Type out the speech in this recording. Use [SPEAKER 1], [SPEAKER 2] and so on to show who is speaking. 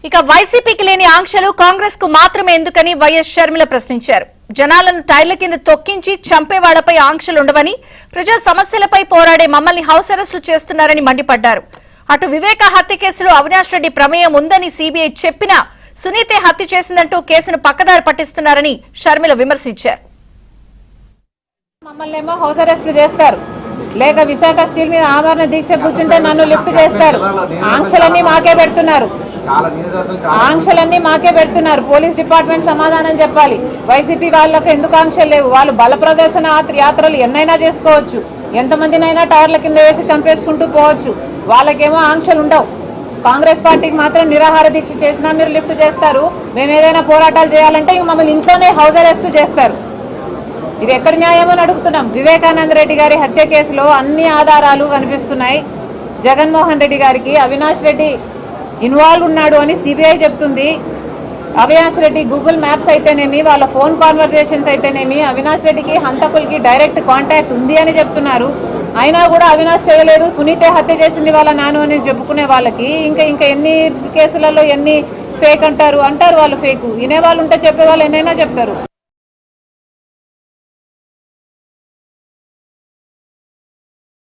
[SPEAKER 1] ఇక వైసీపీకి లేని ఆంక్షలు కాంగ్రెస్ కు మాత్రమే ఎందుకని వైఎస్ షర్మిల ప్రశ్నించారు. జనాలను టైర్ల కింద తొక్కించి చంపేవాళ్లపై ఆంక్షలుండవని, ప్రజా సమస్యలపై పోరాడే మమ్మల్ని హౌస్ అరెస్టులు చేస్తున్నారని మండిపడ్డారు. అటు వివేక హత్య కేసులో అవినాష్ రెడ్డి ప్రమేయం ఉందని సీబీఐ చెప్పినా సునీతే హత్య చేసిందంటూ కేసును పక్కదారి పట్టిస్తున్నారని షర్మిల విమర్శించారు.
[SPEAKER 2] మమ్మల్నేమో హౌస్ అరెస్టులు చేస్తారు, లేక విశాఖ స్టీల్ మీద ఆమరణ దీక్ష కూర్చుంటే నన్ను లిఫ్ట్ చేస్తారు. ఆంక్షలన్నీ మాకే పెడుతున్నారు. పోలీస్ డిపార్ట్మెంట్ సమాధానం చెప్పాలి. వైసీపీ వాళ్ళకు ఎందుకు ఆంక్షలు లేవు? వాళ్ళు బల ప్రదర్శన యాత్రలు ఎన్నైనా చేసుకోవచ్చు, ఎంతమందినైనా టవర్ల కింద వేసి చంపేసుకుంటూ పోవచ్చు. వాళ్ళకేమో ఆంక్షలు ఉండవు. కాంగ్రెస్ పార్టీకి మాత్రం నిరాహార దీక్ష చేసినా మీరు లిఫ్ట్ చేస్తారు. మేము ఏదైనా పోరాటాలు చేయాలంటే మమ్మల్ని ఇంట్లోనే హౌస్ అరెస్ట్ చేస్తారు. ఇది ఎక్కడ న్యాయం అని అడుగుతున్నాం. వివేకానంద రెడ్డి గారి హత్య కేసులో అన్ని ఆధారాలు కనిపిస్తున్నాయి. జగన్మోహన్ రెడ్డి గారికి అవినాష్ రెడ్డి ఇన్వాల్వ్ ఉన్నాడు అని సిబిఐ చెప్తుంది. అవినాష్ రెడ్డి గూగుల్ మ్యాప్స్ అయితేనేమి, వాళ్ళ ఫోన్ కాన్వర్సేషన్స్ అయితేనేమి, అవినాష్ రెడ్డికి హంతకులకి డైరెక్ట్ కాంటాక్ట్ ఉంది అని చెప్తున్నారు. అయినా కూడా అవినాష్ చేయలేదు, సునీతే హత్య చేసింది వాళ్ళ నాన్న అని చెప్పుకునే వాళ్ళకి ఇంకా ఎన్ని కేసులలో ఎన్ని ఫేక్ అంటారు వాళ్ళు. ఫేక్ వినేవాళ్ళు ఉంటే చెప్పేవాళ్ళు ఎన్నైనా చెప్తారు.